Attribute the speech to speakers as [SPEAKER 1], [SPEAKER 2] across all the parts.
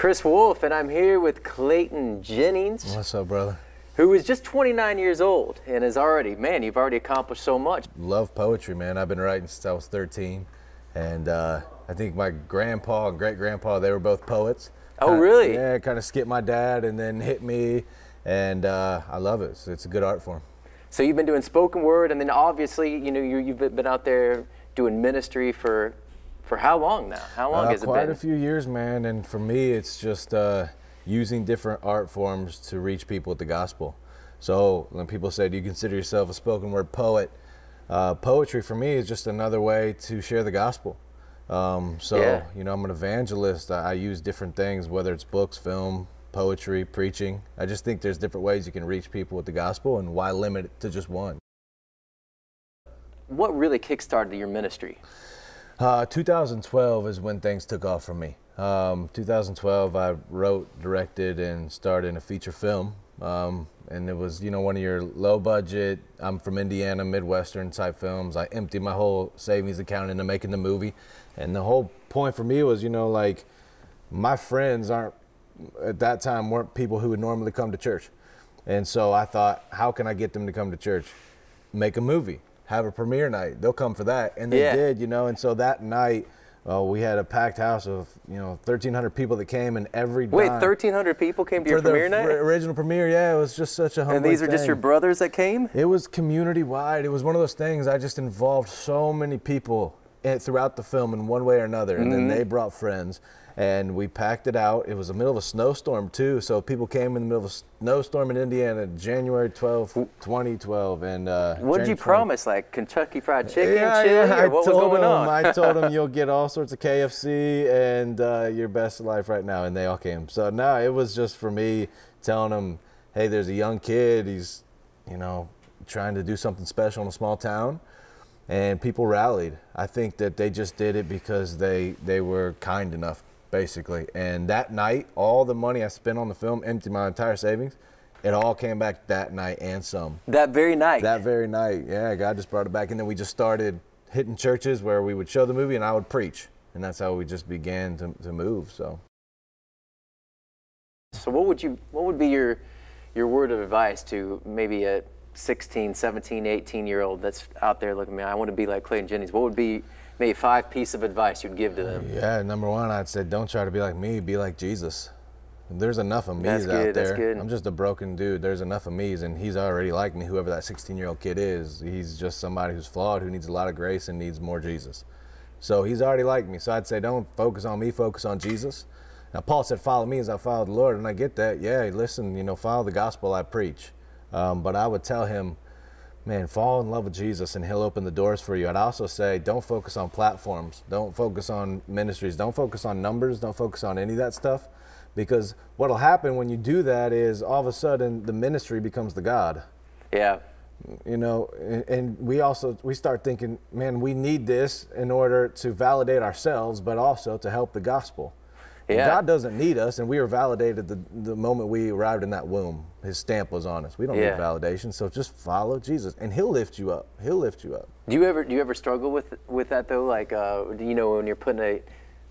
[SPEAKER 1] Kris Wolfe, and I'm here with Clayton Jennings.
[SPEAKER 2] What's up, brother?
[SPEAKER 1] Who is just 29 years old and is already, man, you've already accomplished so much.
[SPEAKER 2] Love poetry, man. I've been writing since I was 13. And I think my grandpa and great-grandpa, they were both poets.
[SPEAKER 1] Oh, really?
[SPEAKER 2] Yeah, kind of skipped my dad and then hit me. And I love it. It's a good art form.
[SPEAKER 1] So you've been doing spoken word, and then obviously, you know, you've been out there doing ministry for how long now? How long has it been?
[SPEAKER 2] Quite a few years, man. And for me, it's just using different art forms to reach people with the gospel. So when people say, do you consider yourself a spoken word poet? Poetry for me is just another way to share the gospel.
[SPEAKER 1] Yeah.
[SPEAKER 2] You know, I'm an evangelist. I use different things, whether it's books, film, poetry, preaching. I just think there's different ways you can reach people with the gospel, and why limit it to just one?
[SPEAKER 1] What really kickstarted your ministry?
[SPEAKER 2] 2012 is when things took off for me. 2012, I wrote, directed, and starred in a feature film. And it was, you know, one of your low budget, I'm from Indiana, Midwestern type films. I emptied my whole savings account into making the movie. And the whole point for me was, you know, like, my friends at that time weren't people who would normally come to church. And so I thought, how can I get them to come to church? Make a movie, have a premiere night. They'll come for that. And they did, you know, and so that night, we had a packed house of, you know, 1,300 people that came, and every dime.
[SPEAKER 1] Wait, 1,300 people came to your premiere night?
[SPEAKER 2] For the original premiere, yeah. It was just such a humbling
[SPEAKER 1] And these are just your brothers that came?
[SPEAKER 2] It was community-wide. It was one of those things, I just involved so many people throughout the film in one way or another, and then they brought friends, and we packed it out. It was the middle of a snowstorm, too, so people came in the middle of a snowstorm in Indiana, January 12th, 2012. And
[SPEAKER 1] what did you promise, like Kentucky Fried Chicken,
[SPEAKER 2] chili,
[SPEAKER 1] or what was going on?
[SPEAKER 2] I told them you'll get all sorts of KFC and your best life right now, and they all came. So no, it was just for me telling them, hey, there's a young kid, he's, you know, trying to do something special in a small town. And people rallied. I think that they just did it because they were kind enough, basically. And that night, all the money I spent on the film, emptied my entire savings, it all came back that night and some.
[SPEAKER 1] That very night?
[SPEAKER 2] That very night, yeah. God just brought it back. And then we just started hitting churches where we would show the movie and I would preach. And that's how we just began to move, so.
[SPEAKER 1] So what would be your word of advice to maybe a 16, 17, 18-year-old that's out there looking at me? I want to be like Clayton Jennings. What would be maybe 5 pieces of advice you'd give to them?
[SPEAKER 2] Yeah, number one, I'd say don't try to be like me, be like Jesus. There's enough of me's
[SPEAKER 1] out there. That's good.
[SPEAKER 2] I'm just a broken dude. There's enough of me's, and he's already like me, whoever that 16-year-old kid is. He's just somebody who's flawed, who needs a lot of grace and needs more Jesus. So he's already like me. So I'd say don't focus on me, focus on Jesus. Now, Paul said, follow me as I follow the Lord, and I get that. Yeah, listen, you know, follow the gospel I preach. But I would tell him, man, fall in love with Jesus and he'll open the doors for you. I'd also say, don't focus on platforms. Don't focus on ministries. Don't focus on numbers. Don't focus on any of that stuff. Because what'll happen when you do that is all of a sudden the ministry becomes the God.
[SPEAKER 1] Yeah.
[SPEAKER 2] You know, and we start thinking, man, we need this in order to validate ourselves, but also to help the gospel. Yeah. God doesn't need us, and we were validated the moment we arrived in that womb. His stamp was on us. We don't need validation, so just follow Jesus, and He'll lift you up. He'll lift you up.
[SPEAKER 1] Do you ever struggle with that though? Like, you know, when you're putting a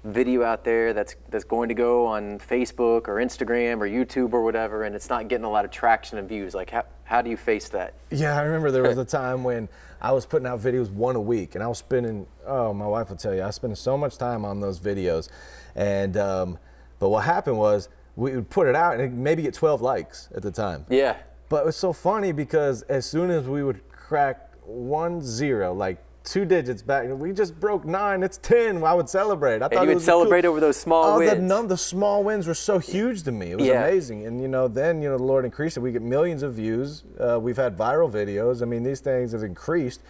[SPEAKER 1] video out there that's going to go on Facebook or Instagram or YouTube or whatever, and it's not getting a lot of traction and views. Like, how do you face that?
[SPEAKER 2] Yeah, I remember there was a time when I was putting out videos 1 a week, and I was spending, oh, my wife will tell you, I was spending so much time on those videos. And but what happened was we would put it out and it'd maybe get 12 likes at the time.
[SPEAKER 1] Yeah.
[SPEAKER 2] But it was so funny because as soon as we would crack 10, like 2 digits back, we just broke 9. It's 10. I would celebrate. I thought
[SPEAKER 1] you would celebrate over those small wins.
[SPEAKER 2] The small wins were so huge to me. It was amazing. And you know, then the Lord increased it. We get millions of views. We've had viral videos. I mean, these things have increased,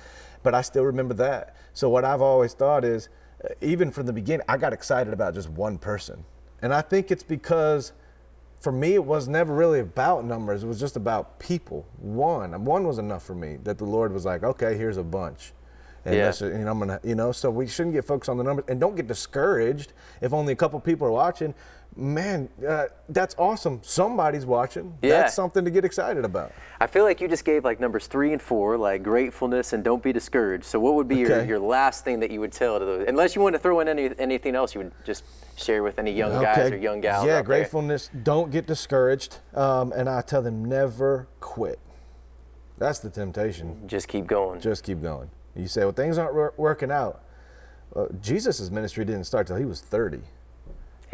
[SPEAKER 2] but I still remember that. So what I've always thought is, even from the beginning, I got excited about just one person. And I think it's because, for me, it was never really about numbers. It was just about people. One was enough for me, that the Lord was like, okay, here's a bunch. And
[SPEAKER 1] Yeah.
[SPEAKER 2] that's, and I'm gonna, so we shouldn't get focused on the numbers, and don't get discouraged if only a couple people are watching. Man, that's awesome. Somebody's watching.
[SPEAKER 1] Yeah.
[SPEAKER 2] That's something to get excited about.
[SPEAKER 1] I feel like you just gave like numbers 3 and 4, like gratefulness and don't be discouraged. So what would be your last thing that you would tell to those? Unless you want to throw in anything else you would just share with any young guys or young gals.
[SPEAKER 2] Yeah,
[SPEAKER 1] out there.
[SPEAKER 2] gratefulness. Don't get discouraged. And I tell them never quit. That's the temptation.
[SPEAKER 1] Just keep going.
[SPEAKER 2] Just keep going. You say, well, things aren't working out. Jesus' ministry didn't start till he was 30.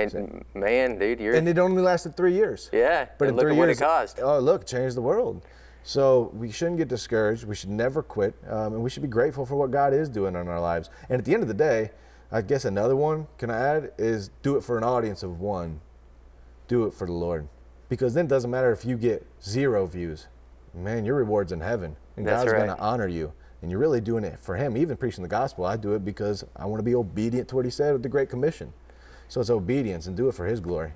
[SPEAKER 1] And man, dude,
[SPEAKER 2] and it only lasted 3 years.
[SPEAKER 1] Yeah,
[SPEAKER 2] but
[SPEAKER 1] and
[SPEAKER 2] in
[SPEAKER 1] look
[SPEAKER 2] 3
[SPEAKER 1] at
[SPEAKER 2] years,
[SPEAKER 1] what it caused.
[SPEAKER 2] Oh, look, it changed the world. So we shouldn't get discouraged. We should never quit, and we should be grateful for what God is doing in our lives. And at the end of the day, I guess another one, can I add, is do it for an audience of 1. Do it for the Lord, because then it doesn't matter if you get 0 views. Man, your reward's in heaven, and God's going to honor you. And you're really doing it for him. Even preaching the gospel, I do it because I want to be obedient to what he said with the Great Commission. So it's obedience, and do it for his glory.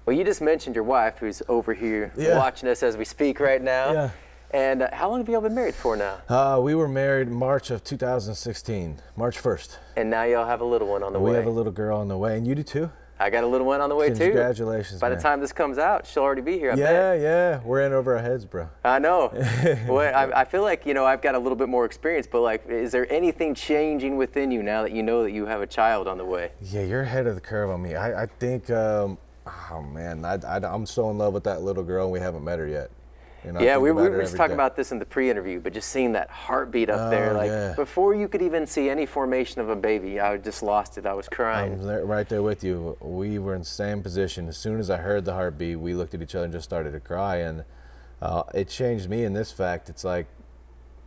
[SPEAKER 1] Well, you just mentioned your wife, who's over here watching us as we speak right now.
[SPEAKER 2] Yeah.
[SPEAKER 1] And how long have y'all been married for now?
[SPEAKER 2] We were married March of 2016, March 1st.
[SPEAKER 1] And now y'all have a little one on the way.
[SPEAKER 2] We have a little girl on the way, and you do too?
[SPEAKER 1] I got a little one on the way too.
[SPEAKER 2] Congratulations,
[SPEAKER 1] By
[SPEAKER 2] man.
[SPEAKER 1] the time this comes out, she'll already be here, I
[SPEAKER 2] bet. Yeah, we're in over our heads, bro.
[SPEAKER 1] I know. Well, I feel like, I've got a little bit more experience, but like, is there anything changing within you now that you know that you have a child on the way?
[SPEAKER 2] Yeah, you're ahead of the curve on me. I think, oh man, I'm so in love with that little girl, and we haven't met her yet.
[SPEAKER 1] Yeah, we were just talking about this in the pre-interview, but just seeing that heartbeat up there, like before you could even see any formation of a baby, I just lost it. I was crying.
[SPEAKER 2] I'm right there with you. We were in the same position. As soon as I heard the heartbeat, we looked at each other and just started to cry. And it changed me in this fact. It's like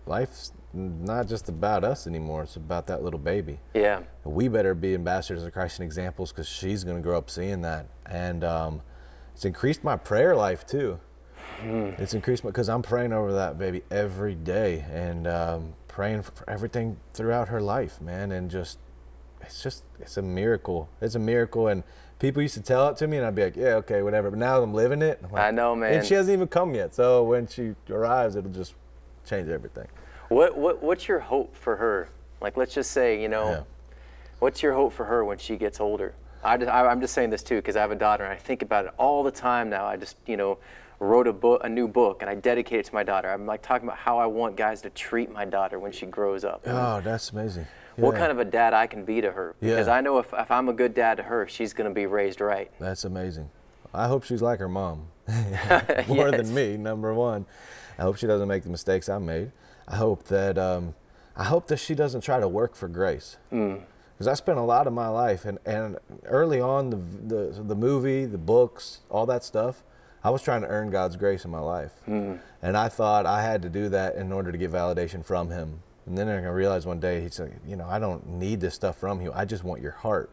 [SPEAKER 2] life's not just about us anymore. It's about that little baby.
[SPEAKER 1] Yeah.
[SPEAKER 2] We better be ambassadors of Christ and examples, because she's going to grow up seeing that. And it's increased my prayer life too. It's increased because I'm praying over that baby every day, and praying for everything throughout her life, man. And it's a miracle. It's a miracle. And people used to tell it to me, and I'd be like, yeah, okay, whatever. But now I'm living it. I'm like,
[SPEAKER 1] I know, man.
[SPEAKER 2] And she hasn't even come yet. So when she arrives, it'll just change everything.
[SPEAKER 1] What's your hope for her? Like, let's just say, what's your hope for her when she gets older? I'm just saying this too, because I have a daughter, and I think about it all the time now. I just, wrote a new book, and I dedicate it to my daughter. I'm like talking about how I want guys to treat my daughter when she grows up.
[SPEAKER 2] Oh, that's amazing.
[SPEAKER 1] What kind of a dad I can be to her. Because I know if I'm a good dad to her, she's going to be raised right.
[SPEAKER 2] That's amazing. I hope she's like her mom. More than me, number one. I hope she doesn't make the mistakes I made. I hope that she doesn't try to work for grace. Because I spent a lot of my life, and early on, the movie, the books, all that stuff, I was trying to earn God's grace in my life. And I thought I had to do that in order to get validation from him. And then I realized one day, he said, I don't need this stuff from you. I just want your heart.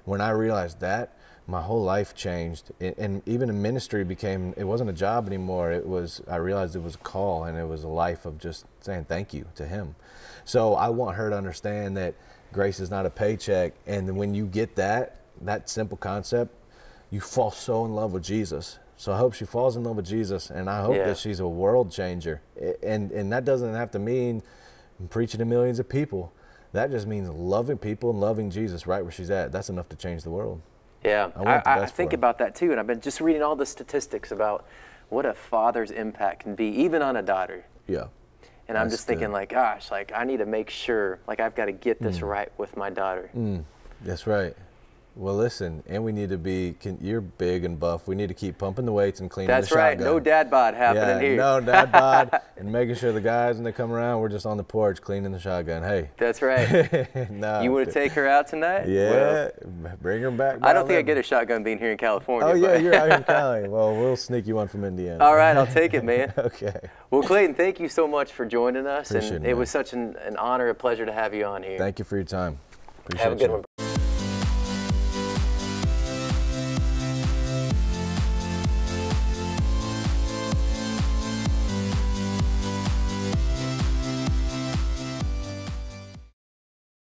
[SPEAKER 2] When I realized that, my whole life changed. And even in ministry it wasn't a job anymore. I realized it was a call, and it was a life of just saying thank you to him. So I want her to understand that grace is not a paycheck. And when you get that simple concept, you fall so in love with Jesus. So I hope she falls in love with Jesus, and I hope that she's a world changer. And that doesn't have to mean preaching to millions of people. That just means loving people and loving Jesus right where she's at. That's enough to change the world.
[SPEAKER 1] Yeah, I think about that too, and I've been just reading all the statistics about what a father's impact can be, even on a daughter.
[SPEAKER 2] Yeah.
[SPEAKER 1] And I'm just thinking, like, gosh, like I need to make sure, like I've got to get this right with my daughter.
[SPEAKER 2] That's right. Well, listen, and we need to you're big and buff. We need to keep pumping the weights and cleaning the shotgun.
[SPEAKER 1] That's right. No dad bod happening here.
[SPEAKER 2] No dad bod, and making sure the guys, when they come around, we're just on the porch cleaning the shotgun. Hey.
[SPEAKER 1] That's right. You want to take her out tonight?
[SPEAKER 2] Yeah, bring her back.
[SPEAKER 1] I don't think I get a shotgun being here in California.
[SPEAKER 2] Oh, yeah, you're out here in Cali. Well, we'll sneak you one from Indiana.
[SPEAKER 1] All right, I'll take it, man.
[SPEAKER 2] Okay.
[SPEAKER 1] Well, Clayton, thank you so much for joining us.
[SPEAKER 2] Appreciate
[SPEAKER 1] it was such an honor, a pleasure to have you on here.
[SPEAKER 2] Thank you for your time. Appreciate
[SPEAKER 1] Have a good one.